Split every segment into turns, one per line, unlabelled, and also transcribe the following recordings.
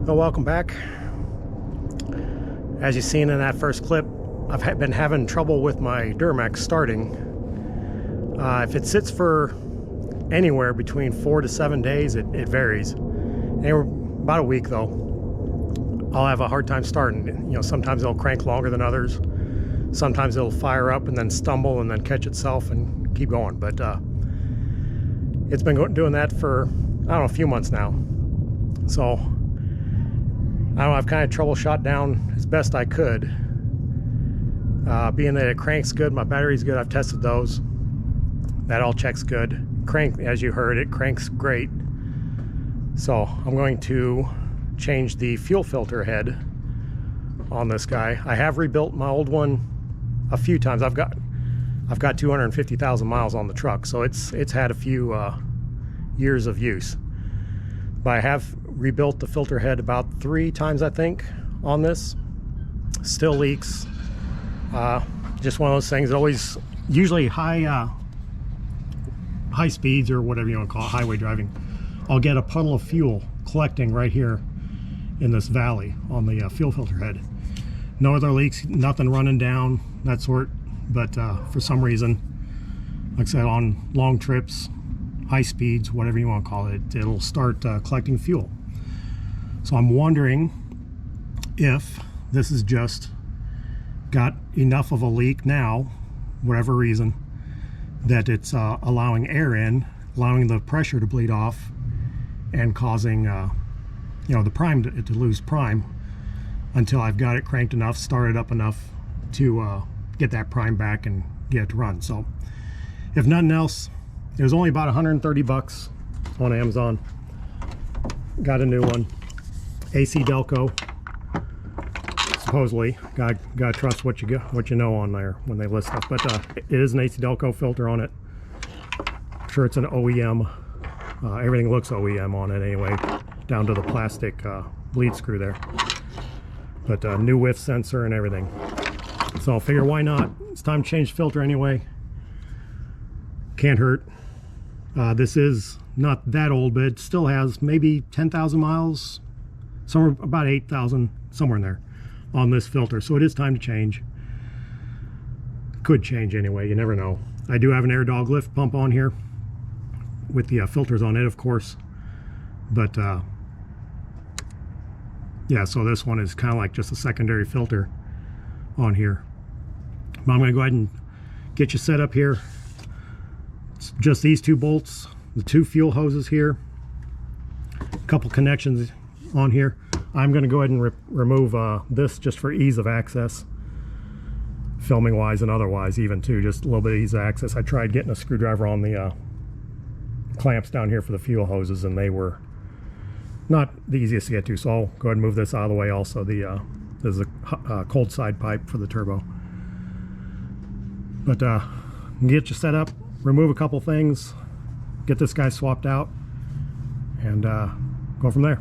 Well, welcome back. As you've seen in that first clip, I've been having trouble with my Duramax starting. If it sits for anywhere between 4 to 7 days, it varies. Anywhere about a week though, I'll have a hard time starting. You know, sometimes it'll crank longer than others. Sometimes it'll fire up and then stumble and then catch itself and keep going. But it's been doing that for, I don't know, a few months now. So I don't know, I've kind of troubleshot down as best I could. Being that it cranks good, my battery's good, I've tested those. That all checks good. Crank, as you heard, it cranks great. So I'm going to change the fuel filter head on this guy. I have rebuilt my old one a few times. I've got 250,000 miles on the truck, so it's had a few years of use. But I have rebuilt the filter head about 3 times, I think, on this. Still leaks. Just one of those things. Always, usually high speeds or whatever you want to call it, highway driving, I'll get a puddle of fuel collecting right here in this valley on the fuel filter head. No other leaks, nothing running down, that sort. But for some reason, like I said, on long trips, high speeds, whatever you want to call it, it'll start collecting fuel. So I'm wondering if this is just got enough of a leak now, whatever reason, that it's allowing air in, allowing the pressure to bleed off, and causing you know, the prime to lose prime until I've got it cranked enough, started up enough to get that prime back and get it to run. So if nothing else, it was only about 130 bucks on Amazon. Got a new one, AC Delco. Supposedly, gotta trust what you know on there when they list stuff. But it is an AC Delco filter on it. I'm sure it's an OEM. Everything looks OEM on it anyway, down to the plastic bleed screw there. But new whiff sensor and everything. So I'll figure, why not? It's time to change the filter anyway. Can't hurt. This is not that old, but it still has maybe 10,000 miles, somewhere about 8,000, somewhere in there on this filter. So it is time to change. Could change anyway, you never know. I do have an Air Dog lift pump on here with the filters on it, of course. But yeah, so this one is kind of like just a secondary filter on here. But I'm going to go ahead and get you set up here. It's just these 2 bolts, the 2 fuel hoses here, a couple connections on here. I'm going to go ahead and remove this just for ease of access, filming wise and otherwise, even too, just a little bit of ease of access. I tried getting a screwdriver on the clamps down here for the fuel hoses, and they were not the easiest to get to, so I'll go ahead and move this out of the way. Also, there's a cold side pipe for the turbo. But get you set up, remove a couple things, get this guy swapped out, and go from there.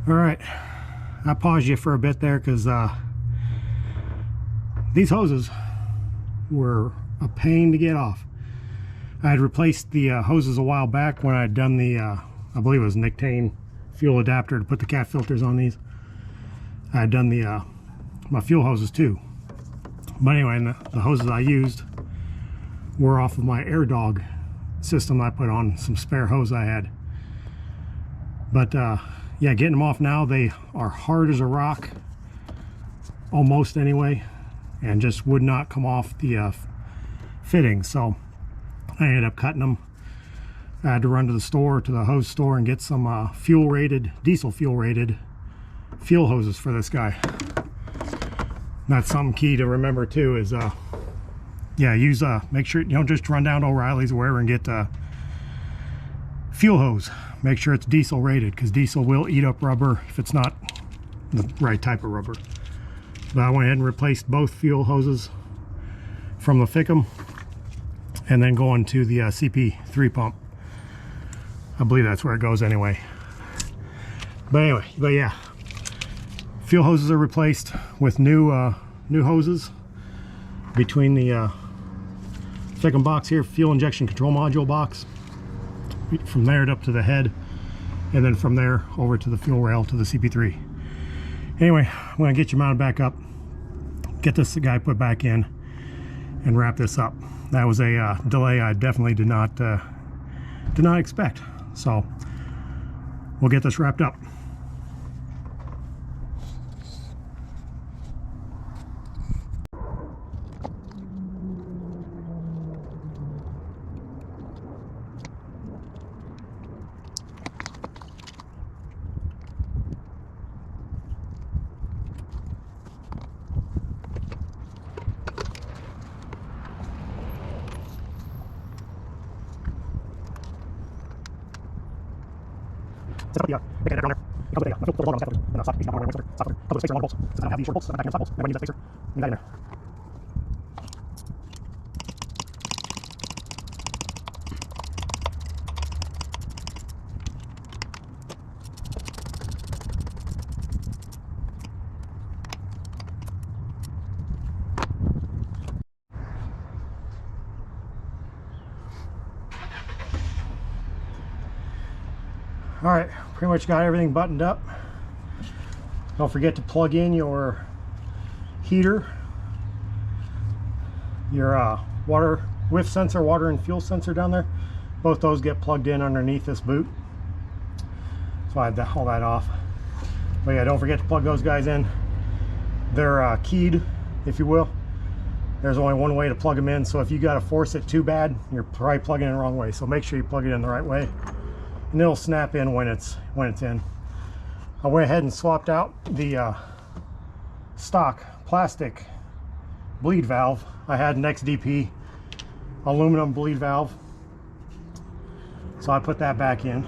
All right, I paused you for a bit there because these hoses were a pain to get off. I had replaced the hoses a while back when I had done the, I believe it was Nictane fuel adapter to put the cat filters on these. I had done the my fuel hoses too. But anyway, the hoses I used were off of my Air Dog system I put on some spare hose I had. But yeah, getting them off now, they are hard as a rock, almost anyway, and just would not come off the fitting. So I ended up cutting them. I had to run to the store, to the hose store, and get some diesel fuel rated fuel hoses for this guy. That's something key to remember too, is yeah, use make sure you don't just run down to O'Reilly's or wherever and get fuel hose. Make sure it's diesel rated, because diesel will eat up rubber if it's not the right type of rubber. But I went ahead and replaced both fuel hoses from the Fickum, and then going to the CP3 pump. I believe that's where it goes anyway. But yeah, fuel hoses are replaced with new hoses between the Fickum box here, fuel injection control module box, from there up to the head, and then from there over to the fuel rail to the CP3. Anyway, I'm going to get you mounted back up, get this guy put back in, and wrap this up. That was a delay I definitely did not expect. So we'll get this wrapped up. Set up the down there. It comes with a filter bolt on the and a socket piece. Couple of spacer along the bolts. Since I don't have these short bolts, so I back in the bolts. And I need that spacer. Leave that in there. All right, pretty much got everything buttoned up. Don't forget to plug in your heater, your water whiff sensor, water and fuel sensor down there. Both those get plugged in underneath this boot. So I had all that off. But yeah, don't forget to plug those guys in. They're keyed, if you will. There's only one way to plug them in, so if you got to force it too bad, you're probably plugging it in the wrong way. So make sure you plug it in the right way, and it'll snap in when it's in. I went ahead and swapped out the stock plastic bleed valve. I had an XDP aluminum bleed valve, so I put that back in.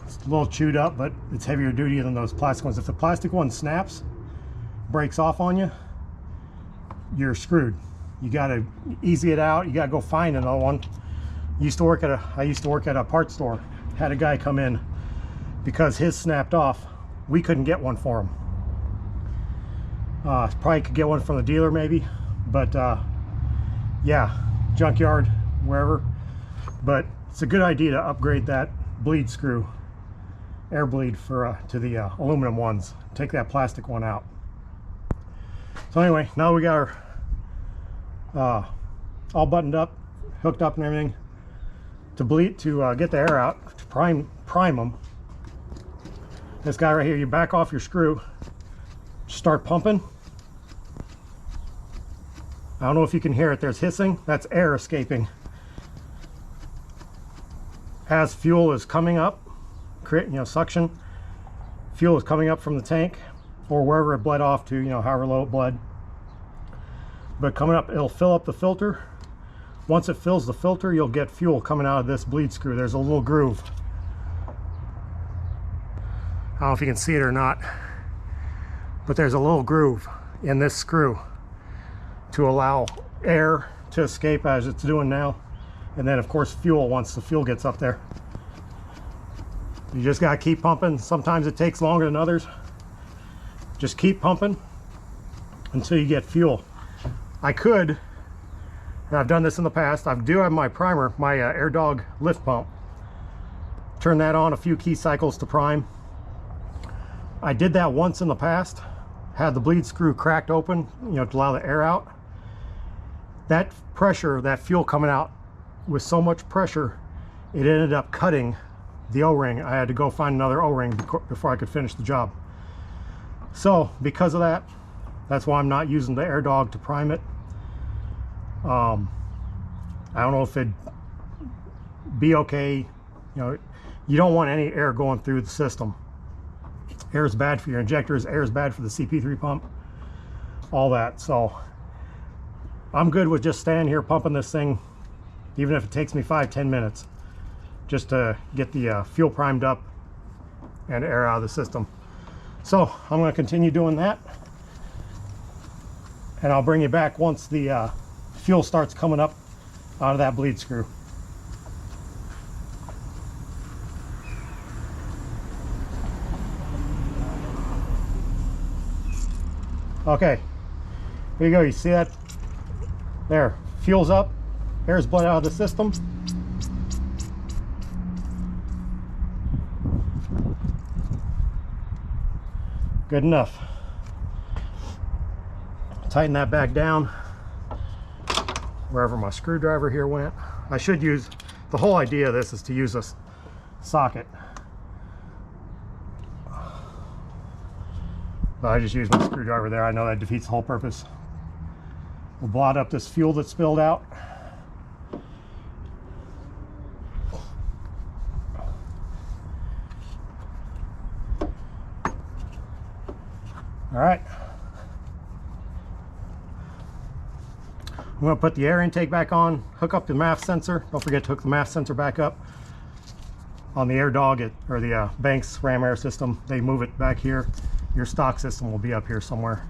It's a little chewed up, but it's heavier duty than those plastic ones. If the plastic one snaps, breaks off on you, you're screwed. You got to easy it out. You got to go find another one. I used to work at a parts store. Had a guy come in because his snapped off. We couldn't get one for him. Probably could get one from the dealer maybe, but yeah, junkyard, wherever. But it's a good idea to upgrade that bleed screw, air bleed, for to the aluminum ones. Take that plastic one out. So anyway, now we got our all buttoned up, hooked up and everything. To get the air out, to prime them. This guy right here, you back off your screw, start pumping. I don't know if you can hear it, there's hissing, that's air escaping. As fuel is coming up, suction, fuel is coming up from the tank or wherever it bled off to, however low it bled. But coming up, it'll fill up the filter. Once it fills the filter, you'll get fuel coming out of this bleed screw. There's a little groove. I don't know if you can see it or not, but there's a little groove in this screw to allow air to escape as it's doing now. And then of course fuel, once the fuel gets up there. You just gotta keep pumping. Sometimes it takes longer than others. Just keep pumping until you get fuel. And I've done this in the past. I do have my primer, my Air Dog lift pump. Turn that on a few key cycles to prime. I did that once in the past. Had the bleed screw cracked open, to allow the air out. That pressure, that fuel coming out with so much pressure, it ended up cutting the O-ring. I had to go find another O-ring before I could finish the job. So because of that, that's why I'm not using the air dog to prime it. I don't know if it'd be okay. You know, you don't want any air going through the system. Air is bad for your injectors, air is bad for the CP3 pump, all that. So I'm good with just standing here pumping this thing, even if it takes me 5-10 minutes, just to get the fuel primed up and air out of the system. So I'm going to continue doing that, and I'll bring you back once the fuel starts coming up out of that bleed screw. Okay, here you go. You see that? There, fuel's up, air's bled out of the system. Good enough. Tighten that back down wherever my screwdriver here went. I should use, the whole idea of this is to use a socket, but I just used my screwdriver there. I know that defeats the whole purpose. We'll blot up this fuel that spilled out. All right. I'm going to put the air intake back on, hook up the MAF sensor. Don't forget to hook the MAF sensor back up on the air dog or the Banks ram air system. They move it back here. Your stock system will be up here somewhere,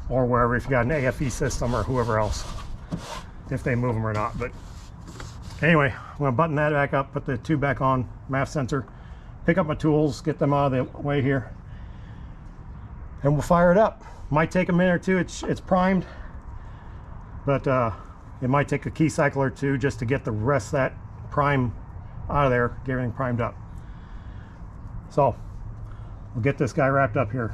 or wherever, if you got an AFE system or whoever else, if they move them or not. But anyway, I'm going to button that back up, put the tube back on, MAF sensor, pick up my tools, get them out of the way here, and we'll fire it up. Might take a minute or two. It's primed, but it might take a key cycle or two just to get the rest of that prime out of there, get everything primed up. So we'll get this guy wrapped up here.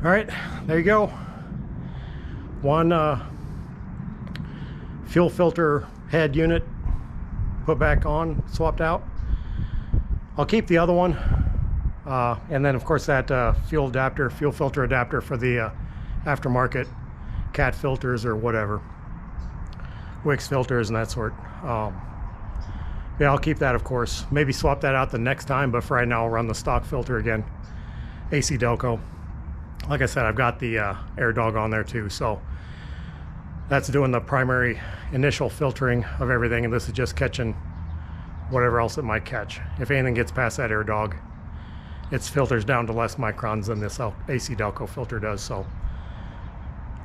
All right, there you go. One fuel filter head unit put back on, swapped out. I'll keep the other one, and then of course that fuel filter adapter for the aftermarket cat filters or whatever, Wix filters and that sort. Yeah, I'll keep that, of course. Maybe swap that out the next time, but for right now I'll run the stock filter again, AC Delco. Like I said, I've got the Air Dog on there too, so that's doing the primary initial filtering of everything, and this is just catching whatever else it might catch. If anything gets past that Air Dog, it filters down to less microns than this AC Delco filter does. So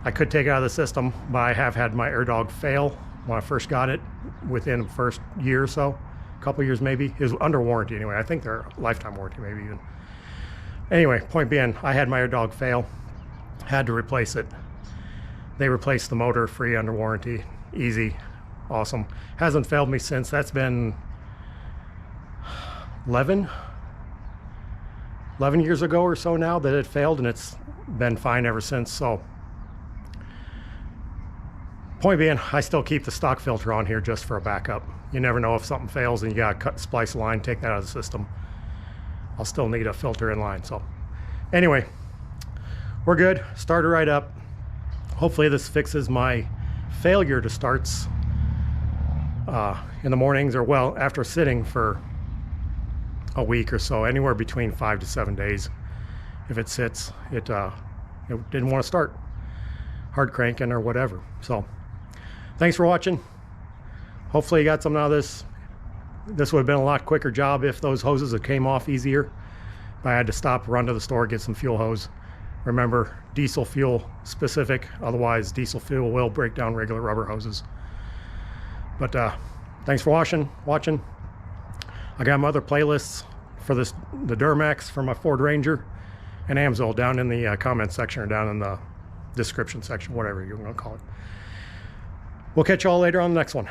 I could take it out of the system, but I have had my Air Dog fail when I first got it within the first year or so, a couple years maybe. It was under warranty anyway. I think they're lifetime warranty maybe even. Anyway, point being, I had my Air Dog fail, had to replace it. They replaced the motor free under warranty, easy, awesome. Hasn't failed me since. That's been 11 years ago or so now that it failed, and it's been fine ever since. So point being, I still keep the stock filter on here just for a backup. You never know if something fails and you gotta splice a line, take that out of the system. I'll still need a filter in line. So anyway, we're good. Started right up. Hopefully this fixes my failure to starts in the mornings, or well, after sitting for a week or so, anywhere between 5 to 7 days. If it sits, it didn't want to start, hard cranking or whatever. So thanks for watching. Hopefully you got something out of this. This would have been a lot quicker job if those hoses had came off easier. But I had to stop, run to the store, get some fuel hose. Remember, diesel fuel specific, otherwise diesel fuel will break down regular rubber hoses. But thanks for watching. I got my other playlists for the Duramax for my Ford Ranger and Amsoil down in the comment section, or down in the description section, whatever you're going to call it. We'll catch you all later on the next one.